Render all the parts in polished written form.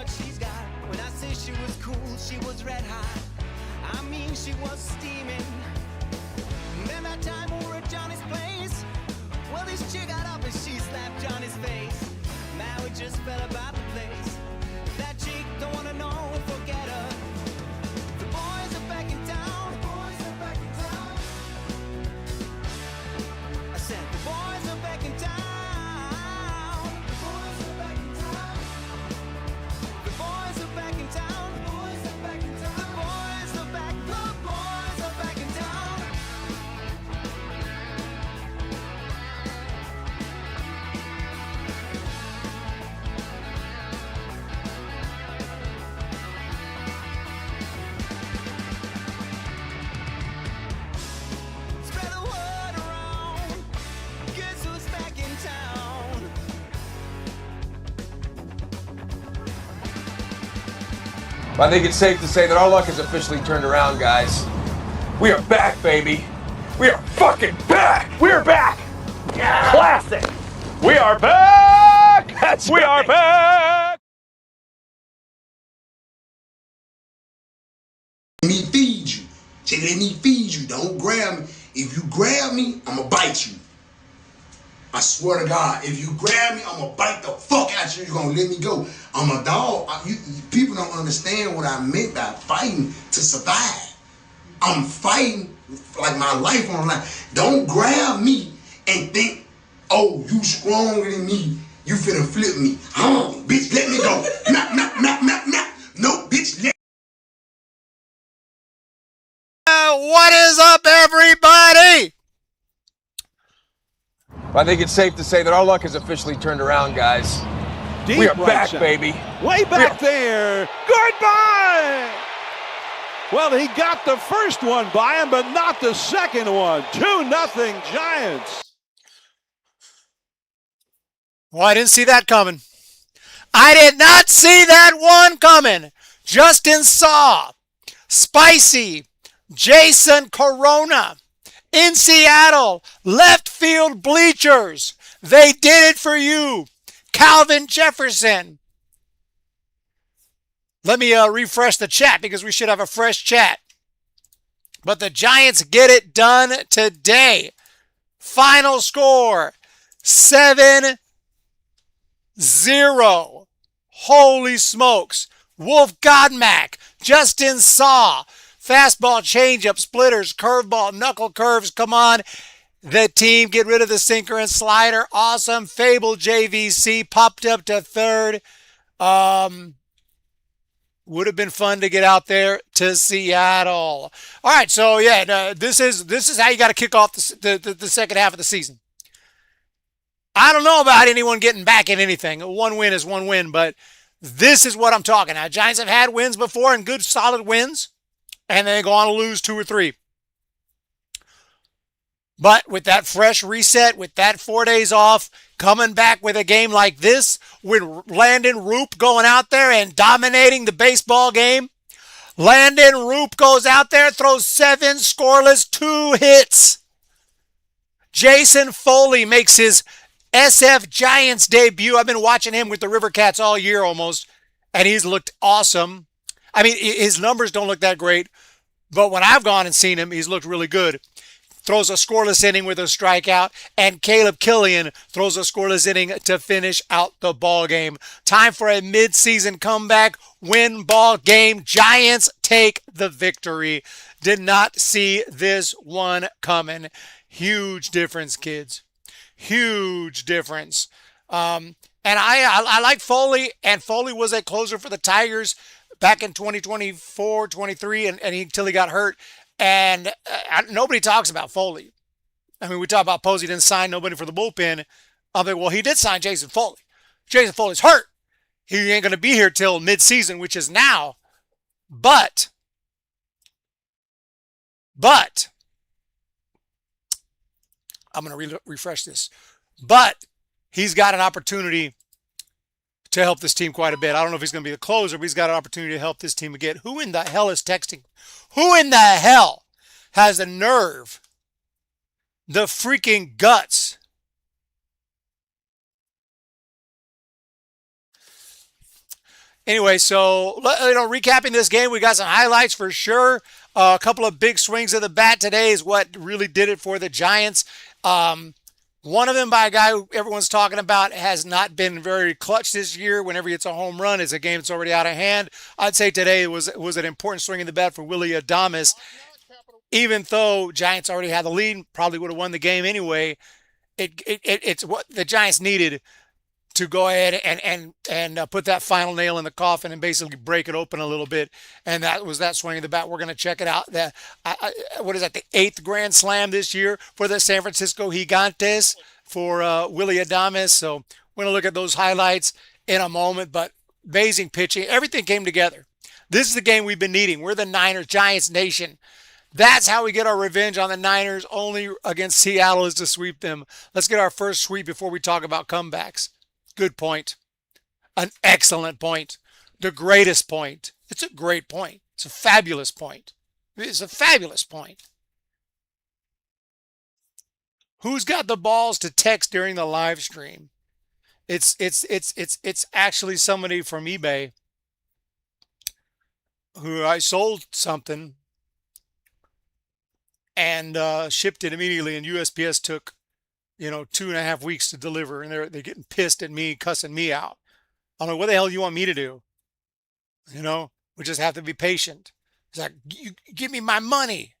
what she's got. When I say she was cool, she was red hot. I mean, she was steaming. Then that time we were at Johnny's place. Well, this chick got up and she slapped Johnny's face. Now it just fell about the place. That chick don't wanna know, forget her. The boys are back in town. The boys are back in town. I said the boys are back in town. The boys are back in town. The boys are back in town. The boys are back in town. The boys are back. The boys are back in town. Spread the word around. Guess who's back in town? I think it's safe to say that our luck has officially turned around, guys. We are back, baby. We are fucking back. We're back! Classic! We are back! We are back! Let me feed you. Say, let me feed you. Don't grab me. If you grab me, I'ma bite you. I swear to God, if you grab me, I'ma bite the fuck out you. You're gonna let me go. I'm a dog. People don't understand what I meant by fighting to survive. I'm fighting like my life on the line. Don't grab me and think, oh, you stronger than me. You finna flip me. Bitch, let me go. No, bitch, let What is up, everybody? I think it's safe to say that our luck has officially turned around, guys. Deep We are right back, shot. baby. Way back there. Goodbye! Well, he got the first one by him, but not the second one. 2-0 Giants. Well, I didn't see that coming. I did not see that one coming. Justin Saw, Spicy, Jason Corona in Seattle, left field bleachers. They did it for you. Calvin Jefferson. Let me refresh the chat because we should have a fresh chat. But the Giants get it done today. Final score, 7-0. Holy smokes. Wolf Godmack, Justin Saw, fastball, changeup, splitters, curveball, knuckle curves. Come on. The team get rid of the sinker and slider. Awesome. Fable JVC popped up to third. Would have been fun to get out there to Seattle. All right, so yeah, this is how you got to kick off the second half of the season. I don't know about anyone getting back in anything. One win is one win, but this is what I'm talking about. Giants have had wins before and good solid wins, and then they go on to lose 2 or 3. But with that fresh reset, with that 4 days off, coming back with a game like this, with Landon Roop going out there and dominating the baseball game. Landon Roop goes out there, throws 7 scoreless, 2 hits. Jason Foley makes his SF Giants debut. I've been watching him with the River Cats all year almost, and he's looked awesome. I mean, his numbers don't look that great, but when I've gone and seen him, he's looked really good. Throws a scoreless inning with a strikeout, and Caleb Killian throws a scoreless inning to finish out the ball game. Time for a mid-season comeback, win ball game. Giants take the victory. Did not see this one coming. Huge difference, kids. Huge difference. And I like Foley, and Foley was a closer for the Tigers back in 2024, 23, and until he got hurt. And nobody talks about Foley. I mean, we talk about Posey didn't sign nobody for the bullpen. I'm like, well, he did sign Jason Foley. Jason Foley's hurt. He ain't going to be here till mid-season, which is now. But I'm going to refresh this. But he's got an opportunity to help this team quite a bit. I don't know if he's going to be the closer, but he's got an opportunity to help this team again. Who in the hell is texting? Who in the hell has the nerve, the freaking guts Anyway, so recapping this game, we got some highlights for sure. A couple of big swings of the bat today is what really did it for the Giants. One of them by a guy who everyone's talking about has not been very clutch this year. Whenever he hits a home run, it's a game that's already out of hand. I'd say today was an important swing in the bat for Willie Adames. Even though Giants already had the lead, probably would have won the game anyway. It's what the Giants needed to go ahead and put that final nail in the coffin and basically break it open a little bit. And that was that swing of the bat. We're going to check it out. What is that, the 8th Grand Slam this year for the San Francisco Gigantes for Willie Adames. So we're going to look at those highlights in a moment. But amazing pitching. Everything came together. This is the game we've been needing. We're the Niners, Giants Nation. That's how we get our revenge on the Niners. Only against Seattle is to sweep them. Let's get our first sweep before we talk about comebacks. Good point. An excellent point. The greatest point. It's a great point. It's a fabulous point. It's a fabulous point. Who's got the balls to text during the live stream? It's actually somebody from eBay who I sold something and shipped it immediately, and USPS took 2.5 weeks to deliver, and they're getting pissed at me, cussing me out. I'm like, what the hell do you want me to do? We just have to be patient. It's like, you give me my money.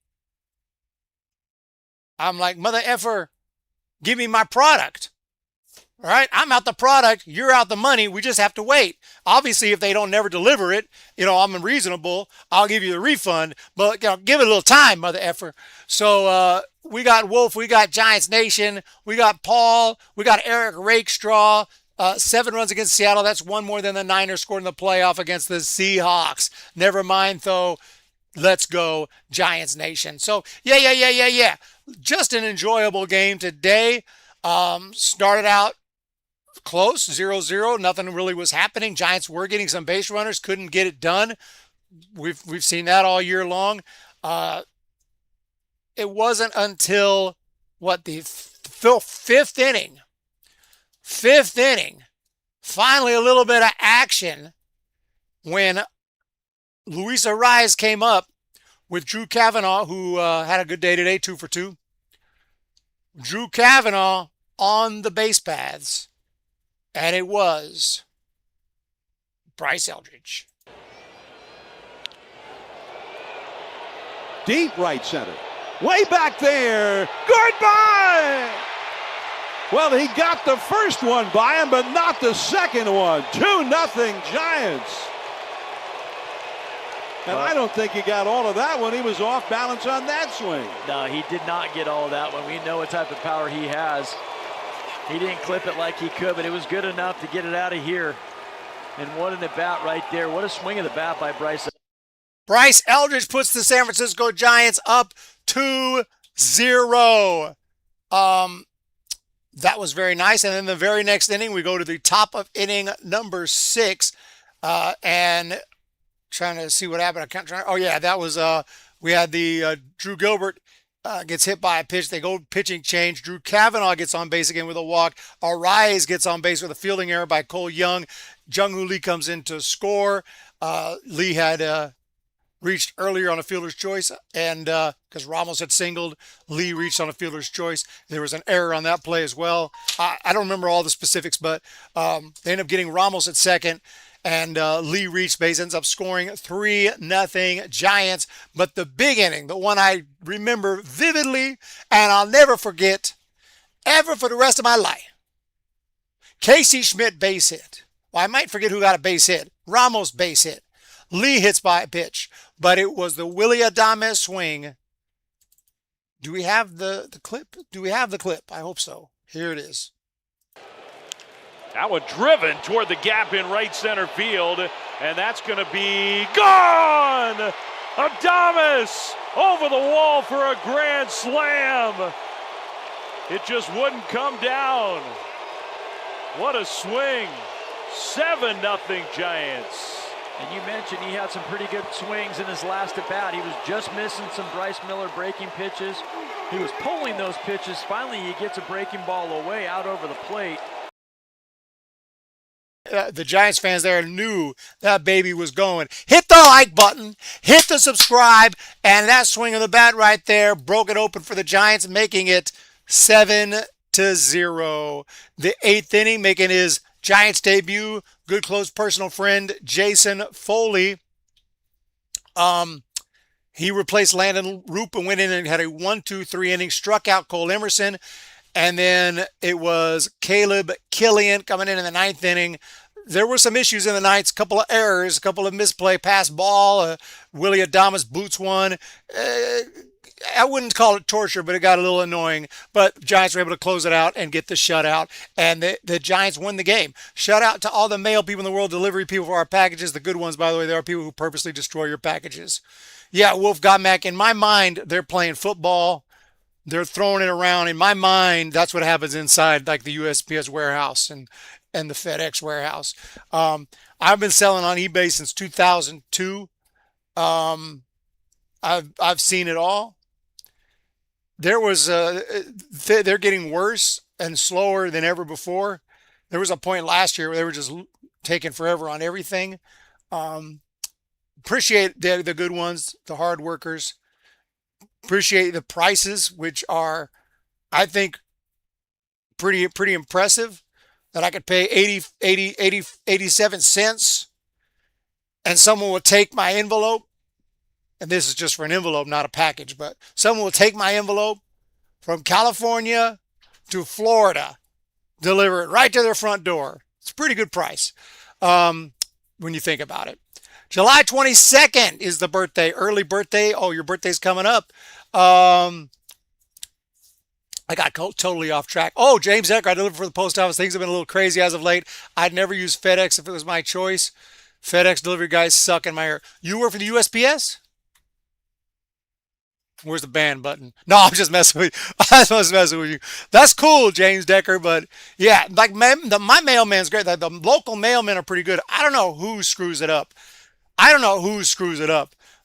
I'm like, mother effer, give me my product. All right, I'm out the product, you're out the money, we just have to wait. Obviously, if they don't never deliver it, I'm unreasonable, I'll give you the refund, but give it a little time, mother effer. So we got Wolf, we got Giants Nation, we got Paul, we got Eric Rakestraw, 7 runs against Seattle. That's one more than the Niners scored in the playoff against the Seahawks. Never mind, though. Let's go, Giants Nation. So, yeah. Just an enjoyable game today. Started out close, 0-0. Nothing really was happening. Giants were getting some base runners, couldn't get it done. We've seen that all year long. It wasn't until the fifth inning, finally a little bit of action when Luis Arias came up with Drew Kavanaugh, who had a good day today, 2 for 2. Drew Kavanaugh on the base paths, and it was Bryce Eldridge. Deep right center. Way back there. Goodbye! Well, he got the first one by him, but not the second one. 2-0 Giants. And I don't think he got all of that one. He was off balance on that swing. No, he did not get all of that one. We know what type of power he has. He didn't clip it like he could, but it was good enough to get it out of here. And what an at-bat right there. What a swing of the bat by Bryce. Bryce Eldridge puts the San Francisco Giants up 2-0. That was very nice. And then the very next inning, we go to the top of inning number 6. And trying to see what happened. That was we had the Drew Gilbert gets hit by a pitch. They go pitching change. Drew Kavanaugh gets on base again with a walk. Arias gets on base with a fielding error by Cole Young. Jung-Hoo Lee comes in to score. Lee had reached earlier on a fielder's choice, and because Ramos had singled, Lee reached on a fielder's choice. There was an error on that play as well. I don't remember all the specifics, but they end up getting Ramos at second, and Lee reached base, ends up scoring 3-0 Giants. But the big inning, the one I remember vividly, and I'll never forget ever for the rest of my life, Casey Schmidt base hit. Well, I might forget who got a base hit. Ramos base hit. Lee hits by a pitch, but it was the Willie Adames swing. Do we have the clip? Do we have the clip? I hope so. Here it is. That one driven toward the gap in right center field, and that's going to be gone! Adames over the wall for a grand slam. It just wouldn't come down. What a swing. 7-0 Giants. And you mentioned he had some pretty good swings in his last at bat. He was just missing some Bryce Miller breaking pitches. He was pulling those pitches. Finally, he gets a breaking ball away out over the plate. the Giants fans there knew that baby was going. Hit the like button, hit the subscribe, and that swing of the bat right there broke it open for the Giants, making it 7-0. The 8th inning, making his Giants debut, good close personal friend Jason Foley. He replaced Landon Roop and went in and had a 1-2-3 inning, struck out Cole Emerson. And then it was Caleb Killian coming in the 9th inning. There were some issues in the ninth, a couple of errors, a couple of misplay, pass ball. Willie Adamas boots one. I wouldn't call it torture, but it got a little annoying. But the Giants were able to close it out and get the shutout. And the Giants won the game. Shout out to all the mail people in the world, delivery people for our packages. The good ones, by the way, there are people who purposely destroy your packages. Yeah, Wolf Godmack, in my mind, they're playing football. They're throwing it around. In my mind, that's what happens inside, like the USPS warehouse and the FedEx warehouse. I've been selling on eBay since 2002. I've seen it all. There was they're getting worse and slower than ever before. There was a point last year where they were just taking forever on everything. Appreciate the good ones, the hard workers. Appreciate the prices, which are, I think, pretty impressive. That I could pay 87 cents and someone will take my envelope. And this is just for an envelope, not a package, but someone will take my envelope from California to Florida, deliver it right to their front door. It's a pretty good price when you think about it. July 22nd is the birthday, early birthday. Oh, your birthday's coming up. I got totally off track. Oh, James Ecker, I delivered for the post office. Things have been a little crazy as of late. I'd never use FedEx if it was my choice. FedEx delivery guys suck in my ear. You work for the USPS? Where's the ban button? No, I'm just messing with you. I'm just messing with you. That's cool, James Decker. But yeah, like my mailman's great. The local mailmen are pretty good. I don't know who screws it up.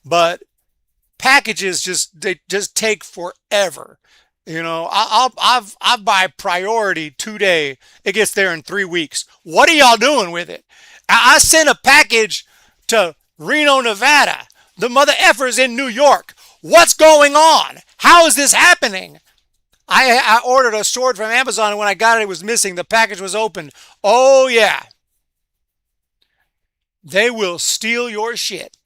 But packages just take forever. You know, I buy priority today. It gets there in 3 weeks. What are y'all doing with it? I sent a package to Reno, Nevada. The mother effer's in New York. What's going on? How is this happening? I ordered a sword from Amazon, and when I got it, it was missing. The package was open. Oh, yeah. They will steal your shit.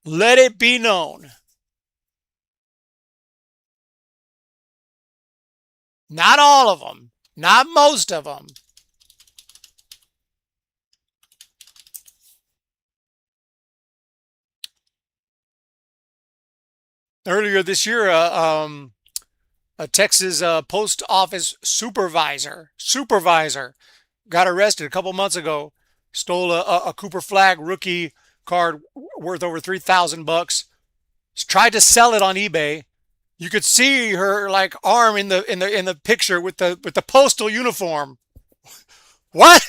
Let it be known. Not all of them. Not most of them. Earlier this year, a Texas post office supervisor got arrested a couple months ago. Stole a Cooper Flag rookie card worth over $3,000. Tried to sell it on eBay. You could see her like arm in the picture with the postal uniform. What?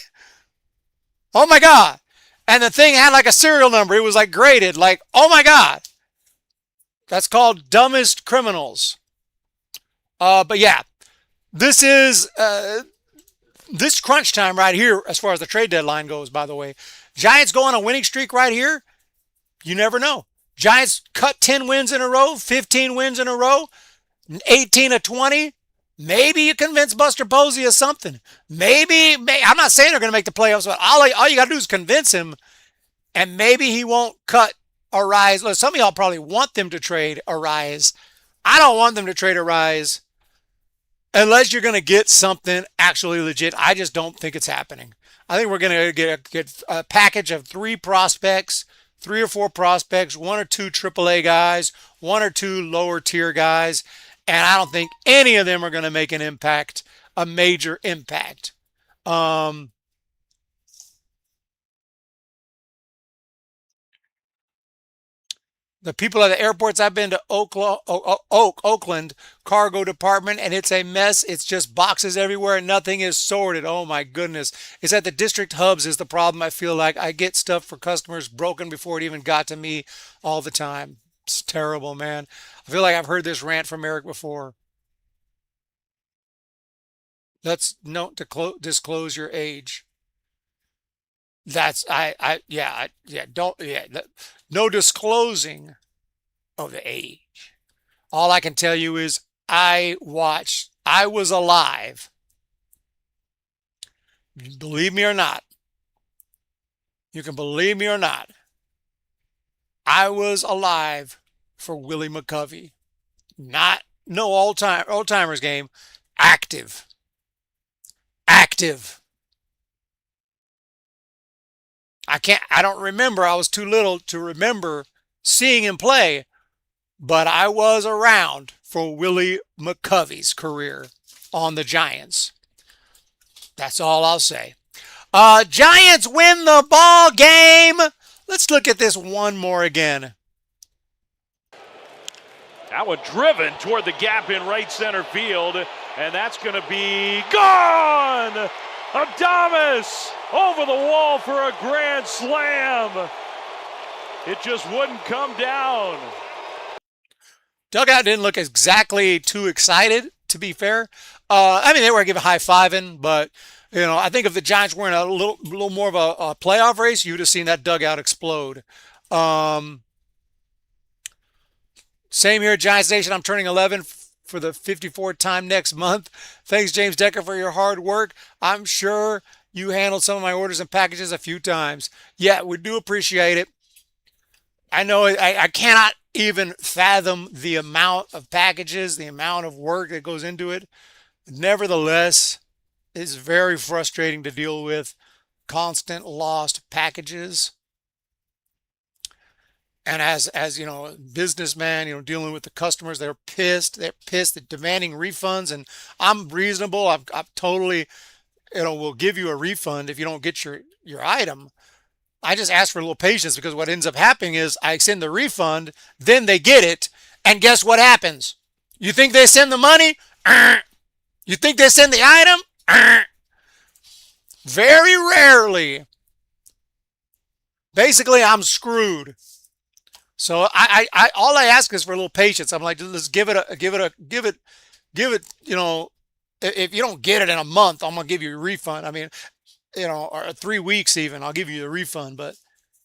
Oh my God! And the thing had like a serial number. It was like graded. Like, oh my God! That's called dumbest criminals. But yeah, this is this crunch time right here as far as the trade deadline goes, by the way. Giants go on a winning streak right here. You never know. Giants cut 10 wins in a row, 15 wins in a row, 18 of 20. Maybe you convince Buster Posey of something. Maybe I'm not saying they're going to make the playoffs, but all you got to do is convince him, and maybe he won't cut Arise. Look, some of y'all probably want them to trade Arise. I don't want them to trade Arise unless you're going to get something actually legit. I just don't think it's happening. I think we're going to get a package of 3 prospects, 3 or 4 prospects, 1 or 2 AAA guys, 1 or 2 lower tier guys, and I don't think any of them are going to make an impact, a major impact. The people at the airports, I've been to Oakland cargo department, and it's a mess. It's just boxes everywhere, and nothing is sorted. Oh my goodness. It's at the district hubs is the problem. I feel like I get stuff for customers broken before it even got to me all the time. It's terrible, man. I feel like I've heard this rant from Eric before. Let's note to disclose your age. That's don't no disclosing of the age. All I can tell you is I was alive. Believe me or not. You can believe me or not. I was alive for Willie McCovey. Not no old timers game. Active. Active. I don't remember. I was too little to remember seeing him play, but I was around for Willie McCovey's career on the Giants. That's all I'll say. Giants win the ball game. Let's look at this one more again. That one driven toward the gap in right center field, and that's going to be gone! Adames over the wall for a grand slam. It just wouldn't come down. Dugout didn't look exactly too excited, to be fair. I mean, they were giving high-fiving, but, you know, I think if the Giants were in a little more of a playoff race, you'd have seen that dugout explode. Same here, Giants Nation. I'm turning 11 for the 54th time next month. Thanks, James Decker, for your hard work. I'm sure you handled some of my orders and packages a few times. Yeah, we do appreciate it. I know I cannot even fathom the amount of packages, the amount of work that goes into it. Nevertheless, it's very frustrating to deal with constant lost packages. And as you know, businessman, you know, dealing with the customers, they're pissed. They're demanding refunds, and I'm reasonable. I'm totally, you know, will give you a refund if you don't get your item. I just ask for a little patience, because what ends up happening is I send the refund, then they get it, and guess what happens? You think they send the money? You think they send the item? Very rarely. Basically, I'm screwed. So I all I ask is for a little patience. I'm like, let's give it. You know, if you don't get it in a month, I'm gonna give you a refund. I mean, you know, or 3 weeks even, I'll give you a refund. But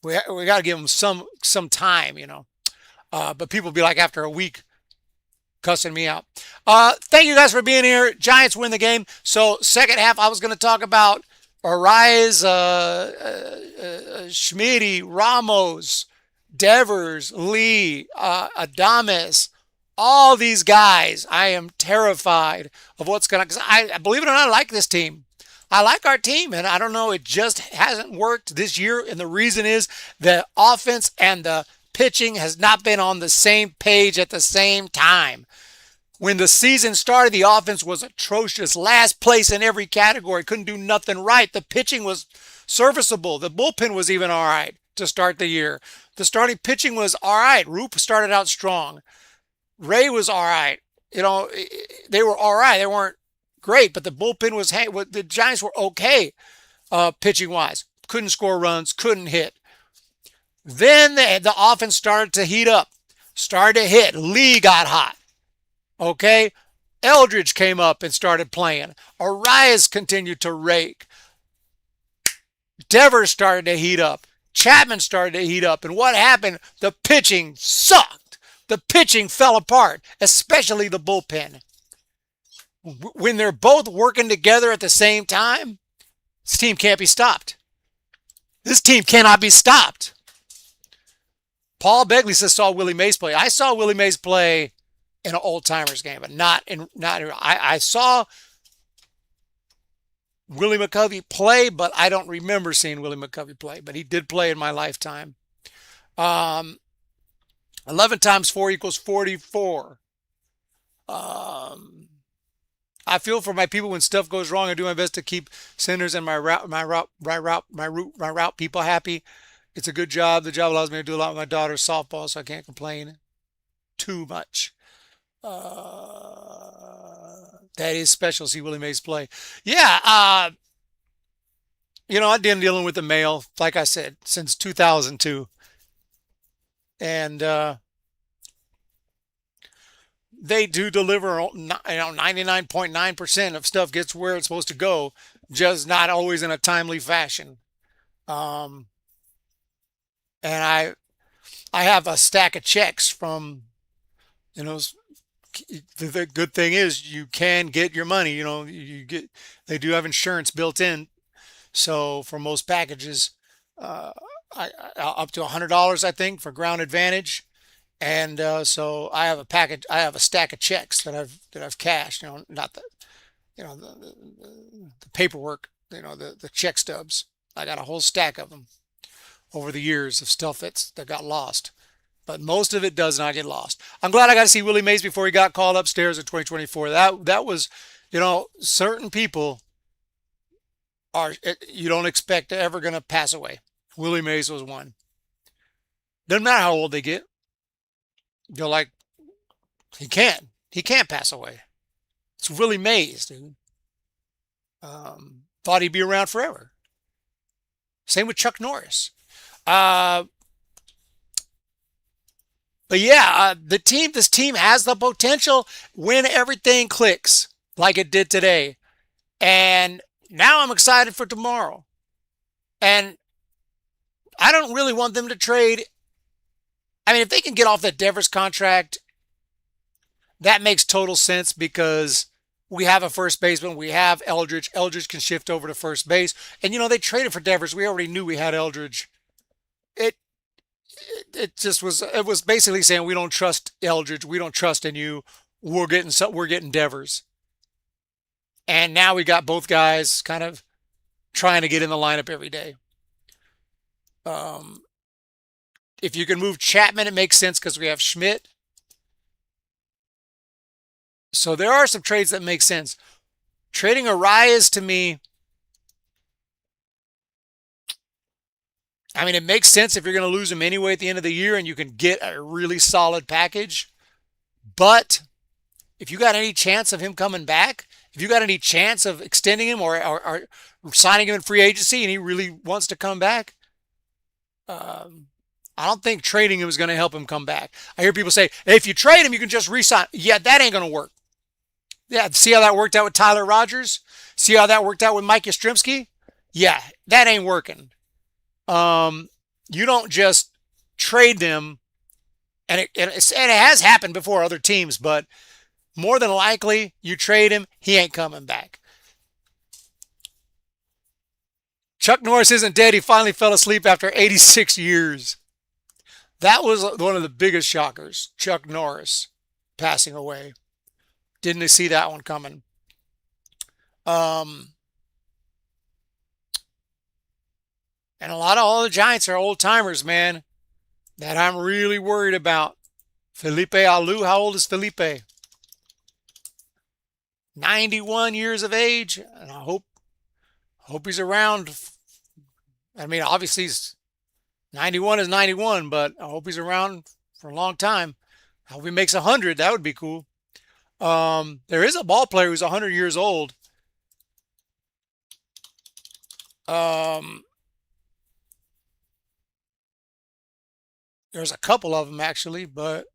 we got to give them some time, you know. But people be like after a week, cussing me out. Thank you guys for being here. Giants win the game. So second half, I was going to talk about Arise, Schmitty, Ramos, Devers, Lee, Adames, all these guys. I am terrified of what's going to, because I believe it or not, I like this team. I like our team, and I don't know, it just hasn't worked this year, and the reason is the offense and the pitching has not been on the same page at the same time. When the season started, the offense was atrocious. Last place in every category. Couldn't do nothing right. The pitching was serviceable. The bullpen was even all right to start the year. The starting pitching was all right. Roop started out strong. Ray was all right. You know, they were all right. They weren't great, but the bullpen was, hey, the Giants were okay pitching-wise. Couldn't score runs, couldn't hit. Then the offense started to heat up, started to hit. Lee got hot. Okay? Eldridge came up and started playing. Arias continued to rake. Devers started to heat up. Chapman started to heat up. And what happened? The pitching sucked. The pitching fell apart, especially the bullpen. When they're both working together at the same time, this team can't be stopped. This team cannot be stopped. Paul Begley saw Willie Mays play. I saw Willie Mays play in an old timers game, but I saw Willie McCovey play, but I don't remember seeing Willie McCovey play, but he did play in my lifetime. 11 times 4 equals 44. I feel for my people when stuff goes wrong. I do my best to keep senders and my route people happy. It's a good job. The job allows me to do a lot with my daughter's softball, so I can't complain too much. That is special to see Willie Mays play. Yeah, you know, I've been dealing with the mail, like I said, since 2002. And they do deliver, 99.9% of stuff gets where it's supposed to go, just not always in a timely fashion. Um, and I have a stack of checks from, you know, the good thing is you can get your money, they do have insurance built in. So for most packages, uh, up to $100, I think, for ground advantage. And so I have a stack of checks that I've cashed, not the paperwork, the check stubs. I got a whole stack of them over the years of stuff that got lost. But most of it does not get lost. I'm glad I got to see Willie Mays before he got called upstairs in 2024. That was, certain people you don't expect ever going to pass away. Willie Mays was one. Doesn't matter how old they get. You're like, he can't pass away. It's Willie Mays, dude. Thought he'd be around forever. Same with Chuck Norris. But yeah, this team has the potential when everything clicks like it did today. And now I'm excited for tomorrow. And I don't really want them to trade. I mean, if they can get off that Devers contract, that makes total sense because we have a first baseman. We have Eldridge. Eldridge can shift over to first base. And, they traded for Devers. We already knew we had Eldridge. It was basically saying we don't trust Eldridge. We don't trust in you. We're getting Devers. And now we got both guys kind of trying to get in the lineup every day. If you can move Chapman, it makes sense because we have Schmidt. So there are some trades that make sense. Trading Arias to me, I mean, it makes sense if you're going to lose him anyway at the end of the year and you can get a really solid package. But if you got any chance of him coming back, if you got any chance of extending him or signing him in free agency and he really wants to come back, I don't think trading him is going to help him come back. I hear people say, hey, if you trade him, you can just re-sign. Yeah, that ain't going to work. Yeah, see how that worked out with Tyler Rogers? See how that worked out with Mike Yastrzemski? Yeah, that ain't working. You don't just trade them, and it has happened before other teams, but more than likely, you trade him, he ain't coming back. Chuck Norris isn't dead. He finally fell asleep after 86 years. That was one of the biggest shockers. Chuck Norris passing away. Didn't see that one coming. And a lot of all the Giants are old timers, man, that I'm really worried about. Felipe Alou, how old is Felipe? 91 years of age, and I hope he's around. I mean, obviously, 91 is 91, but I hope he's around for a long time. I hope he makes 100. That would be cool. There is a ball player who's 100 years old. There's a couple of them, actually, but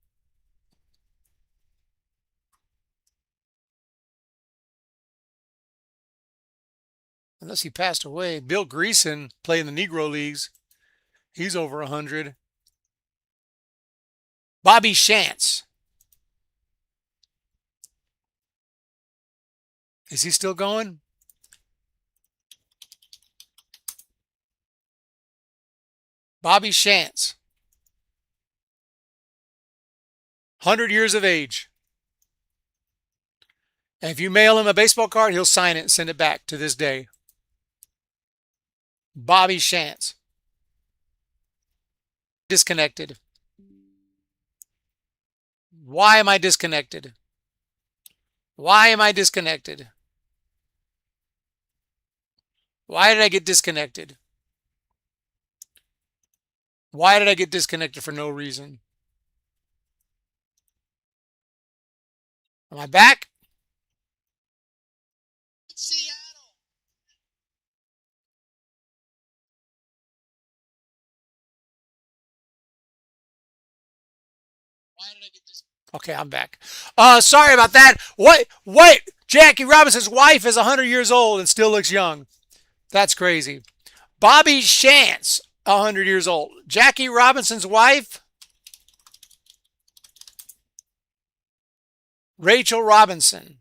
unless he passed away. Bill Greason playing the Negro Leagues. He's over 100. Bobby Shantz. Is he still going? Bobby Shantz. 100 years of age. And if you mail him a baseball card, he'll sign it and send it back to this day. Bobby Shantz. Disconnected. Why am I disconnected? Why am I disconnected? Why did I get disconnected? Why did I get disconnected for no reason? Am I back? Seattle. Why did I get this? Okay, I'm back. Sorry about that. Wait. Jackie Robinson's wife is 100 years old and still looks young. That's crazy. Bobby Shantz, 100 years old. Jackie Robinson's wife, Rachel Robinson.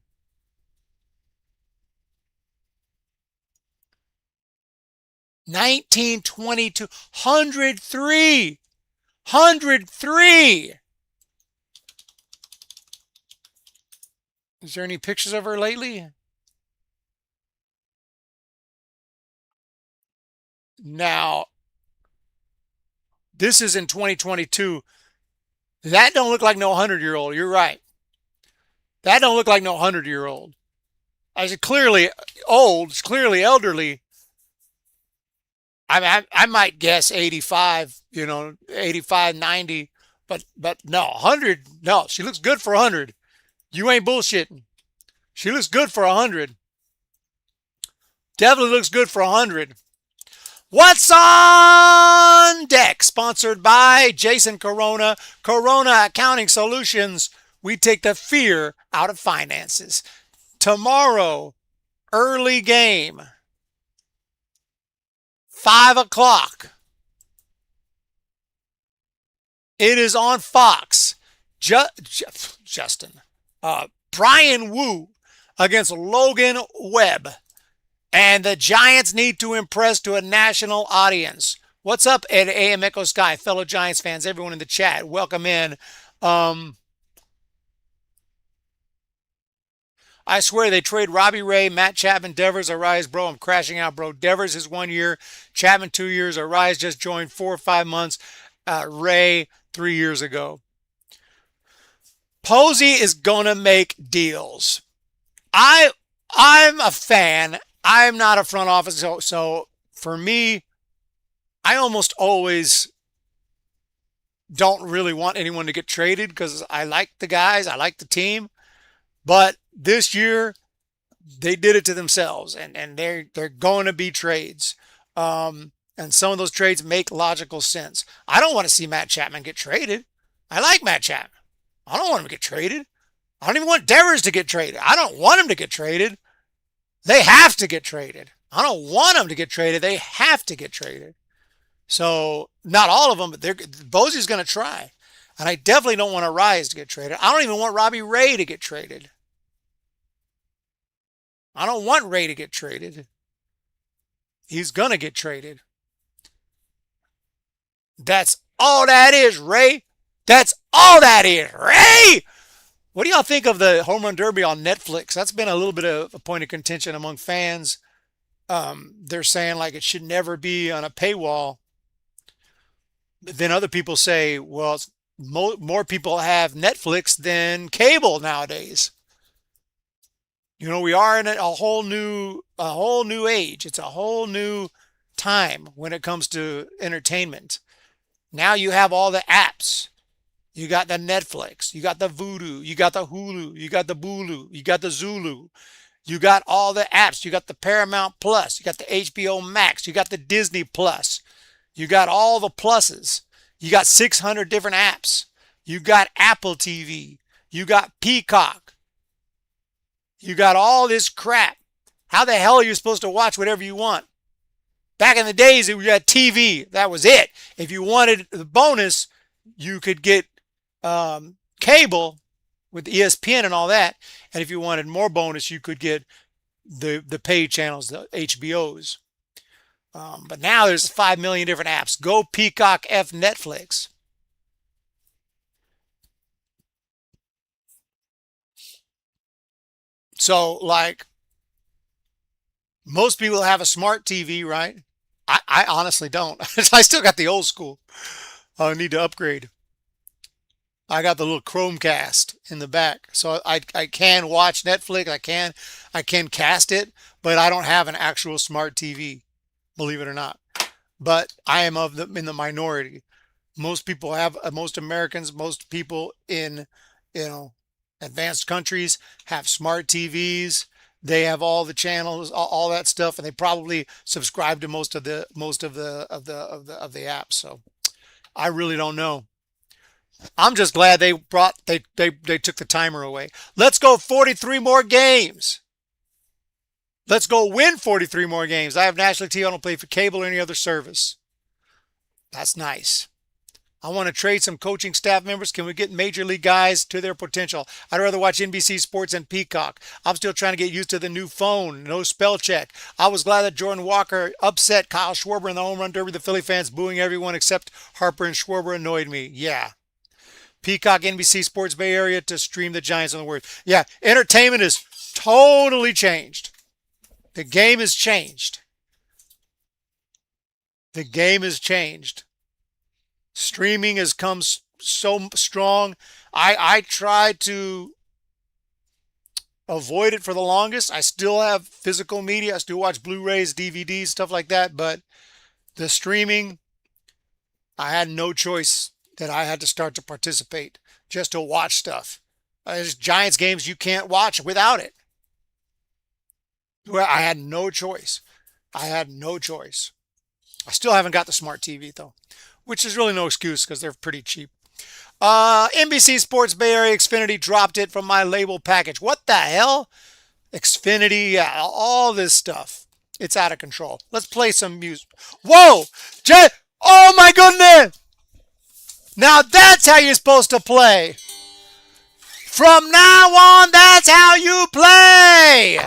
$19.22, 103. 103. Is there any pictures of her lately? Now, this is in 2022. That don't look like no 100-year-old. You're right. That don't look like no 100-year-old. It's clearly old. It's clearly elderly. I might guess 85, 85, 90. But no, 100. No, she looks good for 100. You ain't bullshitting. She looks good for 100. Definitely looks good for 100. What's on deck? Sponsored by Jason Corona. Corona Accounting Solutions. We take the fear out of finances. Tomorrow, early game. 5 o'clock. It is on Fox. Justin. Brian Wu against Logan Webb. And the Giants need to impress to a national audience. What's up at AM Echo Sky, fellow Giants fans, everyone in the chat? Welcome in. I swear they trade Robbie Ray, Matt Chapman, Devers, Arise. Bro, I'm crashing out, bro. Devers is 1 year. Chapman 2 years. Arise just joined 4 or 5 months. Ray 3 years ago. Posey is going to make deals. I'm a fan. I'm not a front office. So for me, I almost always don't really want anyone to get traded because I like the guys. I like the team. But this year, they did it to themselves, and they're going to be trades. And some of those trades make logical sense. I don't want to see Matt Chapman get traded. I like Matt Chapman. I don't want him to get traded. I don't even want Devers to get traded. I don't want him to get traded. They have to get traded. I don't want them to get traded. They have to get traded. So, not all of them, but Posey's going to try. And I definitely don't want Arise to get traded. I don't even want Robbie Ray to get traded. I don't want Ray to get traded. He's going to get traded. That's all that is, Ray. That's all that is, Ray. What do y'all think of the Home Run Derby on Netflix? That's been a little bit of a point of contention among fans. They're saying like it should never be on a paywall. But then other people say, well, more people have Netflix than cable nowadays. We are in a whole new age. It's a whole new time when it comes to entertainment. Now you have all the apps. You got the Netflix, you got the Vudu, you got the Hulu, you got the Bulu, you got the Zulu. You got all the apps. You got the Paramount Plus, you got the HBO Max, you got the Disney Plus. You got all the pluses. You got 600 different apps. You got Apple TV. You got Peacock. You got all this crap. How the hell are you supposed to watch whatever you want? Back in the days, you had TV. That was it. If you wanted the bonus, you could get cable with ESPN and all that. And if you wanted more bonus, you could get the paid channels, the HBOs. But now there's 5 million different apps. Go Peacock F Netflix. So, like, most people have a smart TV, right? I honestly don't. I still got the old school. I need to upgrade. I got the little Chromecast in the back. So I can watch Netflix. I can cast it, but I don't have an actual smart TV, believe it or not. But I am in the minority. Most people have, most Americans, most people in, advanced countries have smart TVs. They have all the channels, all that stuff, and they probably subscribe to most of the apps. So I really don't know. I'm just glad they took the timer away. Let's go 43 more games. Let's go win 43 more games. I have national TV. I don't play for cable or any other service. That's nice. I want to trade some coaching staff members. Can we get major league guys to their potential? I'd rather watch NBC Sports and Peacock. I'm still trying to get used to the new phone. No spell check. I was glad that Jordan Walker upset Kyle Schwarber in the home run derby. The Philly fans booing everyone except Harper and Schwarber annoyed me. Yeah. Peacock, NBC Sports Bay Area to stream the Giants on the word. Yeah. Entertainment is totally changed. The game has changed. The game has changed. Streaming has come so strong. I tried to avoid it for the longest. I still have physical media. I still watch Blu-rays, DVDs, stuff like that. But the streaming, I had no choice that I had to start to participate just to watch stuff. There's Giants games you can't watch without it. Well, I had no choice. I had no choice. I still haven't got the smart TV though, which is really no excuse because they're pretty cheap. NBC Sports Bay Area Xfinity dropped it from my label package. What the hell? Xfinity, yeah, all this stuff. It's out of control. Let's play some music. Whoa! Oh my goodness! Now that's how you're supposed to play. From now on, that's how you play.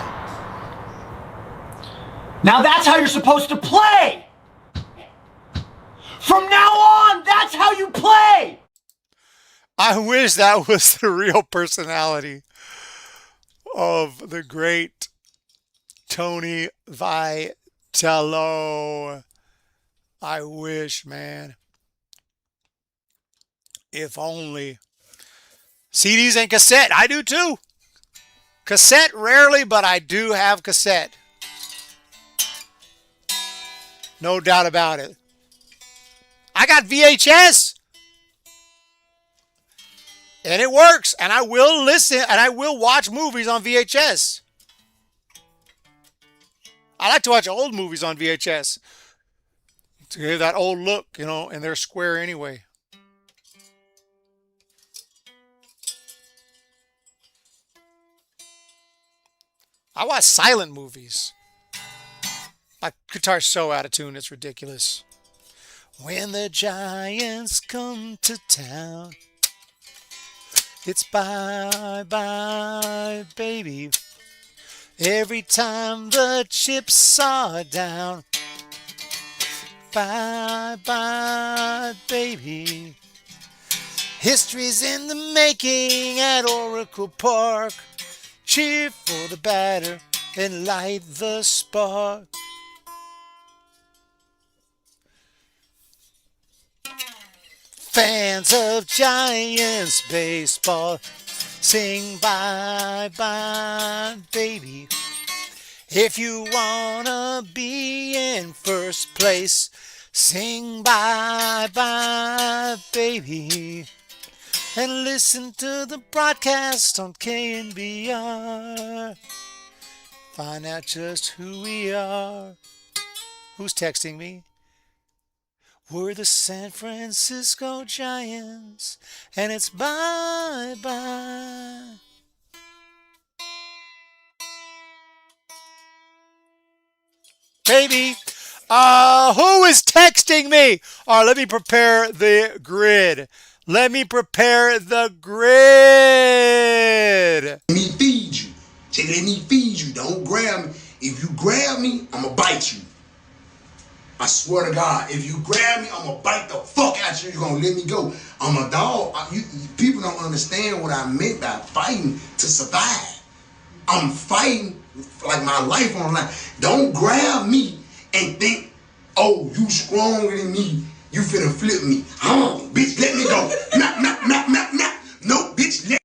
Now that's how you're supposed to play! From now on, that's how you play! I wish that was the real personality of the great Tony Vitello. I wish, man. If only. CDs and cassette. I do too. Cassette rarely, but I do have cassette. No doubt about it. I got VHS. And it works. And I will listen and I will watch movies on VHS. I like to watch old movies on VHS. To give that old look, you know, and they're square anyway. I watch silent movies. My guitar's so out of tune, it's ridiculous. When the Giants come to town, it's bye, bye, baby. Every time the chips are down, bye, bye, baby. History's in the making at Oracle Park. Cheer for the batter and light the spark. Fans of Giants baseball, sing bye bye baby. If you wanna be in first place, sing bye bye baby. And listen to the broadcast on KNBR. Find out just who we are. Who's texting me? We're the San Francisco Giants, and it's bye-bye. Baby, who is texting me? All right, let me prepare the grid. Let me prepare the grid. Let me feed you. Say, let me feed you. Don't grab me. If you grab me, I'm going to bite you. I swear to God, if you grab me, I'm going to bite the fuck out you. You're going to let me go. I'm a dog. People don't understand what I meant by fighting to survive. I'm fighting like my life on the line. Don't grab me and think, oh, you stronger than me. You finna flip me. Bitch, let me go. Nah. No, bitch, let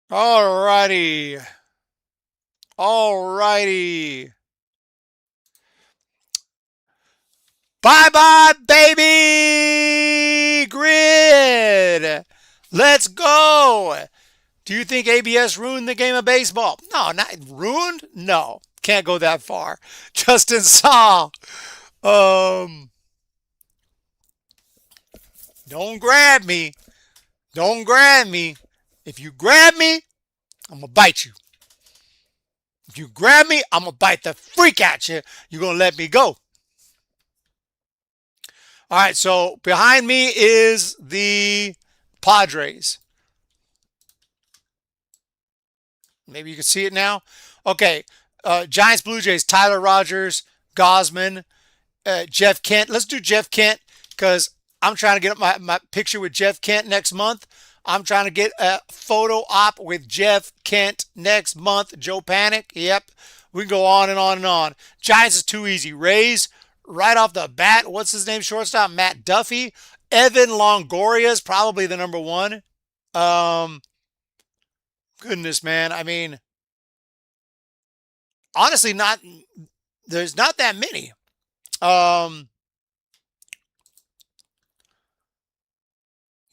Alrighty. Alrighty. Bye-bye, baby! Grid! Let's go! Do you think ABS ruined the game of baseball? No, not ruined? No. Can't go that far. Justin Saw. Don't grab me. Don't grab me. If you grab me, I'm going to bite you. If you grab me, I'm going to bite the freak at you. You're going to let me go. All right, so behind me is the Padres. Maybe you can see it now. Okay, Giants, Blue Jays, Tyler Rogers, Gosman, Jeff Kent. Let's do Jeff Kent because I'm trying to get my picture with Jeff Kent next month. I'm trying to get a photo op with Jeff Kent next month. Joe Panic. Yep. We can go on and on and on. Giants is too easy. Rays, right off the bat. What's his name? Shortstop, Matt Duffy. Evan Longoria is probably the number one. Goodness, man. I mean, honestly, there's not that many.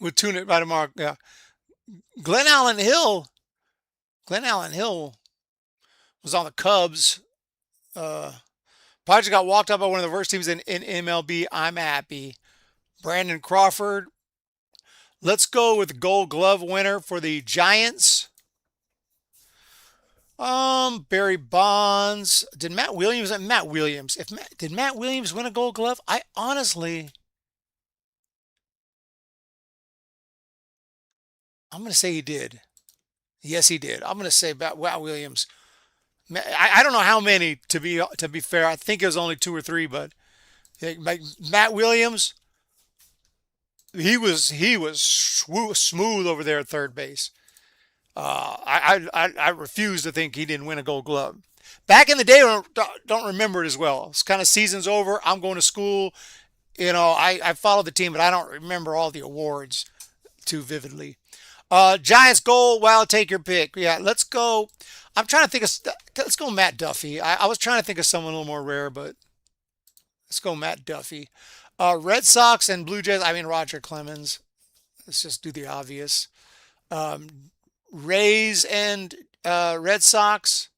We'll tune it by tomorrow. Yeah. Glenn Allen Hill was on the Cubs. Padres got walked up by one of the worst teams in MLB. I'm happy. Brandon Crawford. Let's go with the Gold Glove winner for the Giants. Barry Bonds. Did Matt Williams? Did Matt Williams win a Gold Glove? I honestly, I'm going to say he did. Yes, he did. I'm going to say about Matt Williams. I don't know how many, to be fair. I think it was only 2 or 3, but Matt Williams, he was smooth over there at third base. I refuse to think he didn't win a Gold Glove. Back in the day, I don't remember it as well. It's kind of season's over. I'm going to school. You know, I follow the team, but I don't remember all the awards too vividly. Giants goal. Well, take your pick. Yeah, let's go. I'm trying to think of. Let's go Matt Duffy. I was trying to think of someone a little more rare, but let's go Matt Duffy. Red Sox and Blue Jays. I mean Roger Clemens. Let's just do the obvious. Rays and Red Sox.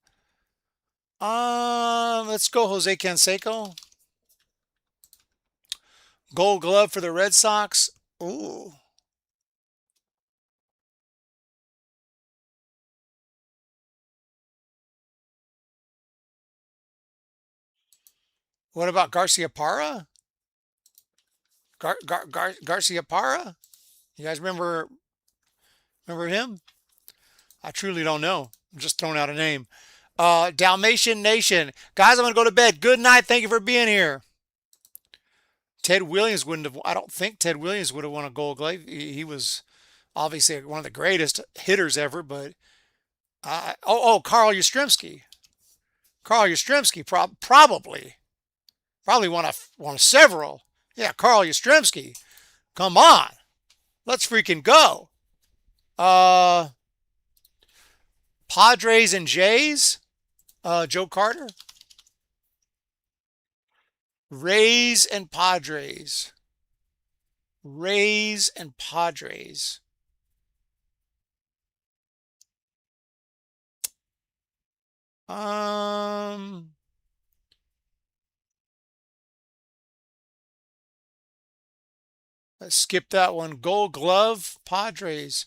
Let's go Jose Canseco. Gold Glove for the Red Sox. Ooh. What about Garcia Parra? Garcia Parra? You guys remember him? I truly don't know. I'm just throwing out a name. Dalmatian Nation. Guys, I'm going to go to bed. Good night. Thank you for being here. Ted Williams wouldn't have. I don't think Ted Williams would have won a Gold Glove. He was obviously one of the greatest hitters ever, but Carl Yastrzemski. Carl Yastrzemski probably won several. Yeah, Carl Yastrzemski. Come on. Let's freaking go. Padres and Jays. Joe Carter. Rays and Padres. Rays and Padres. Let's skip that one. Gold Glove, Padres.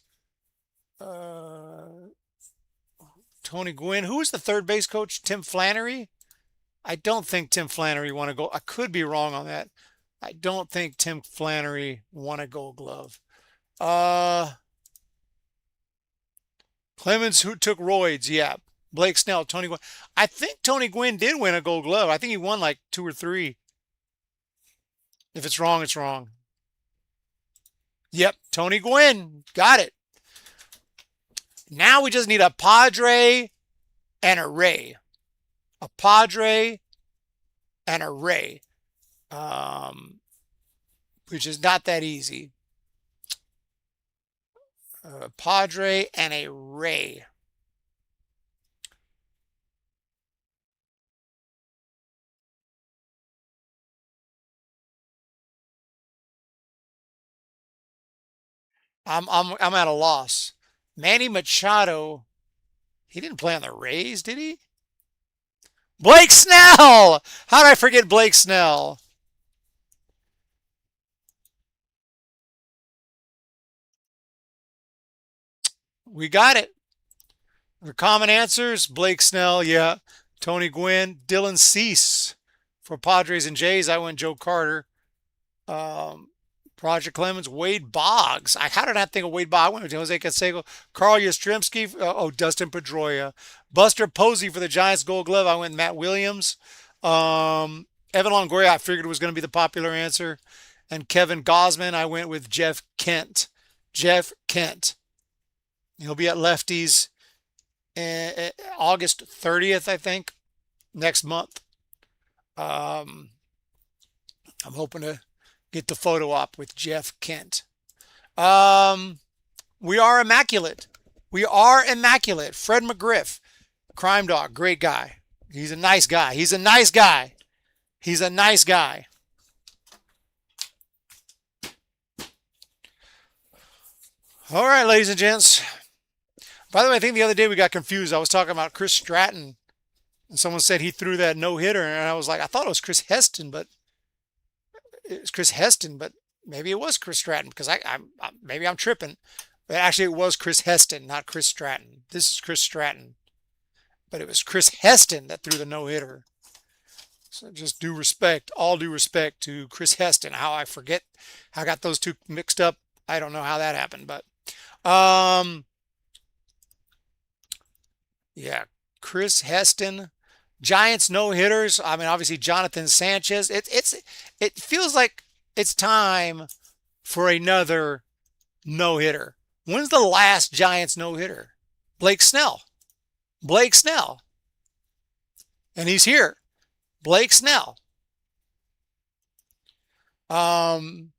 Tony Gwynn. Who was the third base coach? Tim Flannery? I don't think Tim Flannery won a gold. I could be wrong on that. I don't think Tim Flannery won a Gold Glove. Clemens, who took roids? Yeah. Blake Snell, Tony Gwynn. I think Tony Gwynn did win a Gold Glove. I think he won like 2 or 3. If it's wrong, it's wrong. Yep, Tony Gwynn. Got it. Now we just need a Padre and a Ray. A Padre and a Ray. Which is not that easy. A Padre and a Ray. I'm at a loss. Manny Machado, he didn't play on the Rays, did he? Blake Snell! How did I forget Blake Snell? We got it. The common answers, Blake Snell, yeah. Tony Gwynn, Dylan Cease. For Padres and Jays, I went Joe Carter. Roger Clemens, Wade Boggs. How did I think of Wade Boggs? I went with Jose Canseco. Carl Yastrzemski. Dustin Pedroia. Buster Posey for the Giants Gold Glove. I went Matt Williams. Evan Longoria, I figured was going to be the popular answer. And Kevin Gosman, I went with Jeff Kent. Jeff Kent. He'll be at Lefties August 30th, I think, next month. I'm hoping to get the photo op with Jeff Kent. We are immaculate. We are immaculate. Fred McGriff, Crime Dog, great guy. He's a nice guy. He's a nice guy. He's a nice guy. All right, ladies and gents. By the way, I think the other day we got confused. I was talking about Chris Stratton, and someone said he threw that no-hitter, and I was like, I thought it was Chris Heston, but it's Chris Heston, but maybe it was Chris Stratton because maybe I'm tripping. But actually, it was Chris Heston, not Chris Stratton. This is Chris Stratton, but it was Chris Heston that threw the no-hitter. So just all due respect to Chris Heston. How I forget, how I got those two mixed up. I don't know how that happened, but yeah, Chris Heston. Giants no-hitters. I mean, obviously Jonathan Sanchez. It feels like it's time for another no-hitter. When's the last Giants no-hitter? Blake Snell. Blake Snell. And he's here. Blake Snell. Okay,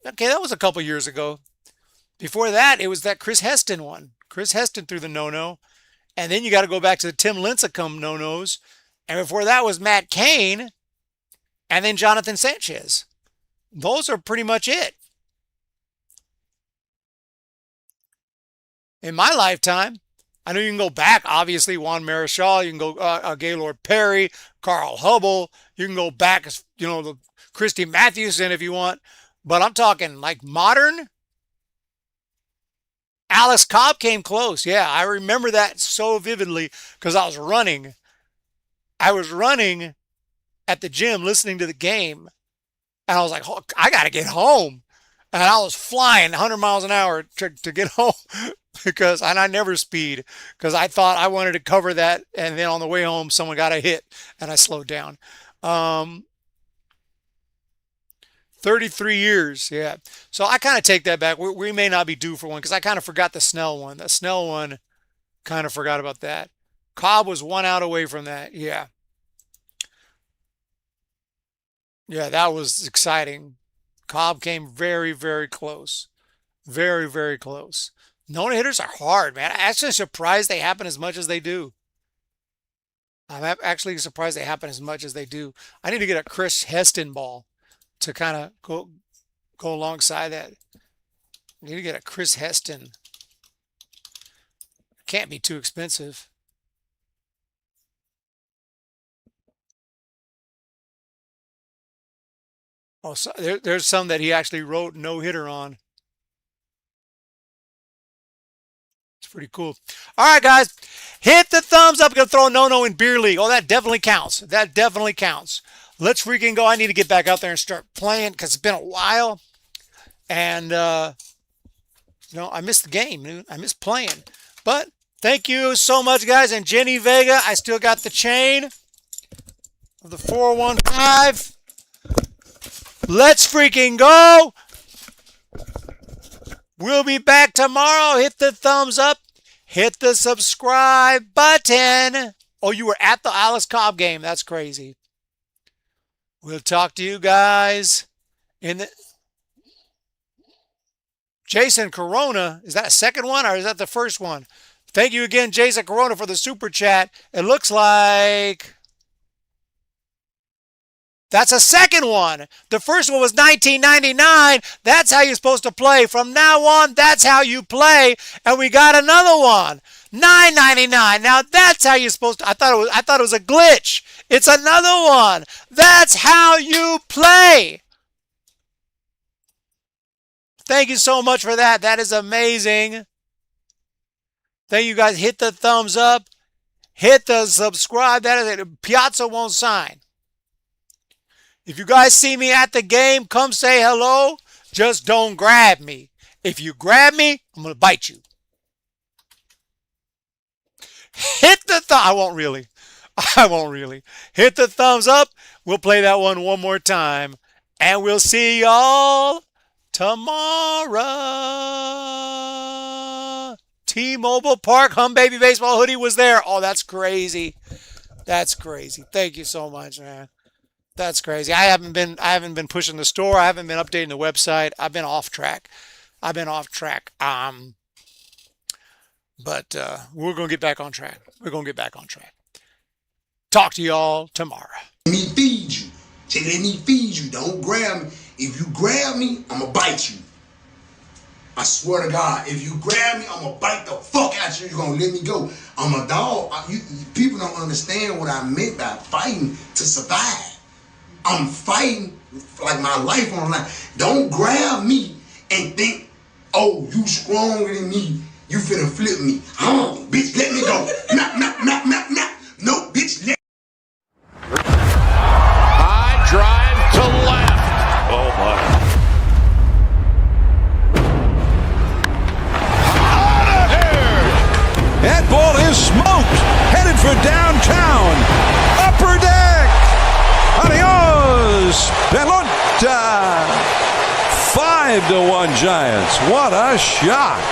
that was a couple years ago. Before that, it was that Chris Heston one. Chris Heston threw the no-no. And then you got to go back to the Tim Lincecum no-nos. And before that was Matt Cain. And then Jonathan Sanchez. Those are pretty much it. In my lifetime, I know you can go back, obviously, Juan Marichal. You can go Gaylord Perry, Carl Hubble. You can go back, the Christy Mathewson if you want. But I'm talking like modern. Alex Cobb came close. Yeah, I remember that so vividly because I was running. I was running at the gym listening to the game. And I was like, oh, I got to get home. And I was flying 100 miles an hour to get home because I never speed because I thought I wanted to cover that. And then on the way home, someone got a hit and I slowed down. 33 years, yeah. So I kind of take that back. We may not be due for one because I kind of forgot the Snell one. The Snell one, kind of forgot about that. Cobb was 1 out away from that, yeah. Yeah, that was exciting. Cobb came very, very close. Very, very close. No-hitters are hard, man. I'm actually surprised they happen as much as they do. I'm actually surprised they happen as much as they do. I need to get a Chris Heston ball to kind of go alongside that. I need to get a Chris Heston. Can't be too expensive. Oh, so there's some that he actually wrote no-hitter on. It's pretty cool. All right, guys. Hit the thumbs up. I'm going to throw a no-no in Beer League. Oh, that definitely counts. That definitely counts. Let's freaking go. I need to get back out there and start playing because it's been a while. And, I missed the game, dude. I missed playing. But thank you so much, guys. And Jenny Vega, I still got the chain of the 415. Let's freaking go. We'll be back tomorrow. Hit the thumbs up. Hit the subscribe button. Oh, you were at the Alex Cobb game. That's crazy. We'll talk to you guys in the... Jason Corona, is that a second one or is that the first one? Thank you again, Jason Corona, for the super chat. It looks like that's a second one. The first one was $19.99. That's how you're supposed to play. From now on, that's how you play. And we got another one. $9.99. Now that's how you're supposed to. I thought it was a glitch. It's another one. That's how you play. Thank you so much for that. That is amazing. Thank you guys. Hit the thumbs up. Hit the subscribe. That is it. Piazza won't sign. If you guys see me at the game, come say hello. Just don't grab me. If you grab me, I'm going to bite you. Hit the I won't really. Hit the thumbs up. We'll play that one more time. And we'll see y'all tomorrow. T-Mobile Park Hum Baby Baseball hoodie was there. Oh, that's crazy. That's crazy. Thank you so much, man. That's crazy. I haven't been pushing the store. I haven't been updating the website. I've been off track. But we're going to get back on track. Talk to y'all tomorrow. Let me feed you. Say, let me feed you. Don't grab me. If you grab me, I'm going to bite you. I swear to God, if you grab me, I'm going to bite the fuck out you. You're going to let me go. I'm a dog. People don't understand what I meant by fighting to survive. I'm fighting like my life on the line. Don't grab me and think, oh, you stronger than me. You finna flip me. Bitch, let me go. No, bitch, let High drive to left. Oh, my. Out of here! That ball is smoked. Headed for downtown. Upper deck. Adios, pelota. 5-1 Giants. What a shot.